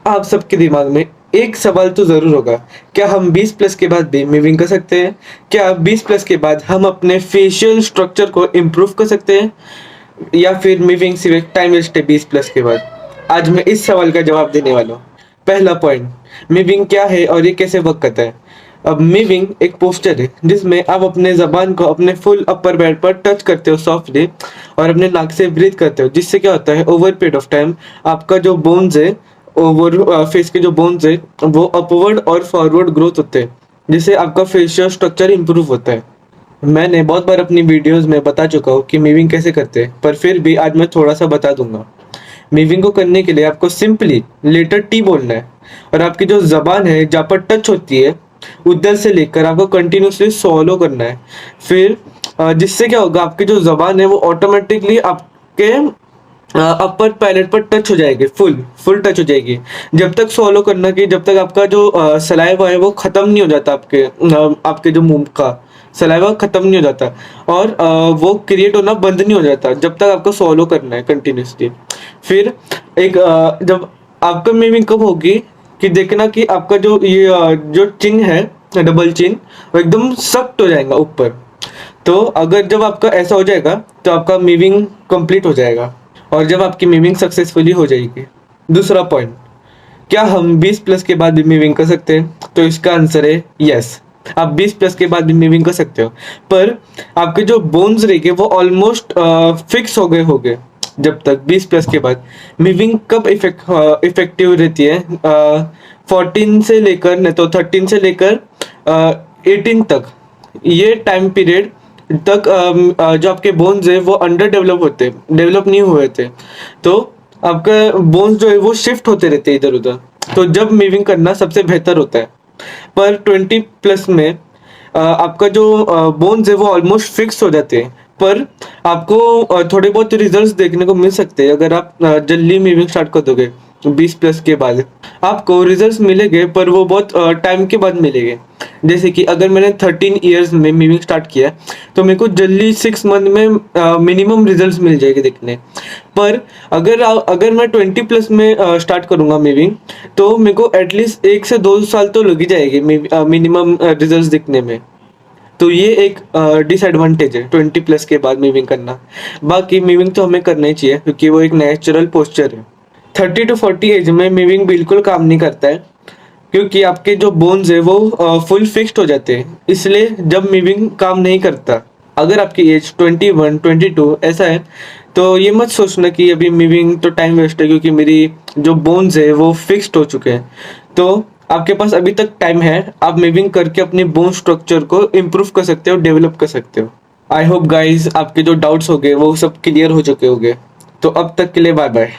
आप सबके दिमाग में एक सवाल तो ज़रूर होगा, क्या हम 20 प्लस के बाद भी मीविंग कर सकते हैं? क्या 20 प्लस के बाद हम अपने फेशियल स्ट्रक्चर को इम्प्रूव कर सकते हैं? या फिर मीविंग सिर्फ एक टाइम वेस्ट है 20 प्लस के बाद? आज मैं इस सवाल का जवाब देने वाला हूँ। पहला पॉइंट, मीविंग क्या है और ये कैसे वर्क करता है? अब मीविंग एक पोस्चर है जिसमें आप अपने जबान को अपने फुल अपर बैड पर टच करते हो सॉफ्टली और अपने नाक से ब्रीथ करते हो, जिससे क्या होता है ओवर पीरियड ऑफ टाइम आपका जो बोन्स है, ओवर फेस के जो बोन्स है वो अपवर्ड और फॉरवर्ड ग्रोथ होते हैं, जिससे आपका फेशियल स्ट्रक्चर इंप्रूव होता है। मैंने बहुत बार अपनी वीडियोस में बता चुका हूँ कि मीविंग कैसे करते हैं, पर फिर भी आज मैं थोड़ा सा बता दूंगा। मीविंग को करने के लिए आपको सिंपली लेटर टी बोलना है और आपकी जो जबान है जहाँ पर टच होती है उधर से लेकर आपको कंटिन्यूसली सॉलो करना है। फिर जिससे क्या होगा, आपकी जो जबान है वो ऑटोमेटिकली आपके अपर पैलेट पर टच हो जाएगी, फुल फुल टच हो जाएगी। जब तक सॉलो करना कि जब तक आपका जो सलाइवा है वो खत्म नहीं हो जाता, आपके जो मुंह का सलाइवा खत्म नहीं हो जाता और वो क्रिएट होना बंद नहीं हो जाता, जब तक आपको सॉलो करना है कंटिन्यूसली। फिर जब आपका मीविंग कब होगी कि देखना कि आपका जो चिन है, डबल चिन, वो एकदम सख्त हो जाएगा ऊपर। तो अगर जब आपका ऐसा हो जाएगा तो आपका मीविंग कंप्लीट हो जाएगा और जब आपकी मीविंग सक्सेसफुली हो जाएगी। दूसरा पॉइंट, क्या हम 20 प्लस के बाद भी मीविंग कर सकते हैं? तो इसका आंसर है यस। आप 20 प्लस के बाद भी मीविंग कर सकते हो, पर आपके जो बोन्स रहेंगे वो ऑलमोस्ट फिक्स हो गए होंगे। जब तक 20 प्लस के बाद मीविंग कब इफेक्टिव रहती है? 14 से लेकर, नहीं तो 13 से लेकर 18 तक, ये टाइम पीरियड तक जो आपके बोन्स है वो अंडर डेवलप नहीं हुए थे, तो आपका बोन्स जो है वो शिफ्ट होते रहते हैं इधर उधर। तो जब मीविंग करना सबसे बेहतर होता है। पर 20 प्लस में आपका जो बोन्स है वो ऑलमोस्ट फिक्स हो जाते हैं, पर आपको थोड़े बहुत रिजल्ट्स देखने को मिल सकते हैं अगर आप जल्दी मीविंग स्टार्ट कर दोगे। 20 प्लस के बाद आपको रिजल्ट्स मिलेंगे, पर वो बहुत टाइम के बाद मिलेंगे। जैसे कि अगर मैंने 13 ईयर्स में मीविंग स्टार्ट किया तो मेरे को जल्दी 6 मंथ में मिनिमम रिजल्ट्स मिल जाएंगे देखने। पर अगर मैं 20 प्लस में स्टार्ट करूंगा मीविंग, तो मेरे को एटलीस्ट 1 से 2 साल तो लग ही जाएगी मिनिमम रिजल्ट्स दिखने में। तो ये एक डिसएडवांटेज है 20 प्लस के बाद मीविंग करना। बाकी मीविंग तो हमें करना ही चाहिए क्योंकि वो एक नेचुरल पोस्चर है। 30 to 40 एज में मीविंग बिल्कुल काम नहीं करता है, क्योंकि आपके जो बोन्स है वो फुल फिक्स्ड हो जाते हैं, इसलिए जब मीविंग काम नहीं करता। अगर आपकी एज 21 22 ऐसा है तो ये मत सोचना कि अभी मीविंग तो टाइम वेस्ट है, क्योंकि मेरी जो बोन्स है वो फिक्स्ड हो चुके हैं। तो आपके पास अभी तक टाइम है, आप मीविंग करके अपने बोन स्ट्रक्चर को इम्प्रूव कर सकते हो, डेवलप कर सकते हो। आई होप गाइज आपके जो डाउट्स हो गए वो सब क्लियर हो चुके होंगे। तो अब तक के लिए बाय बाय।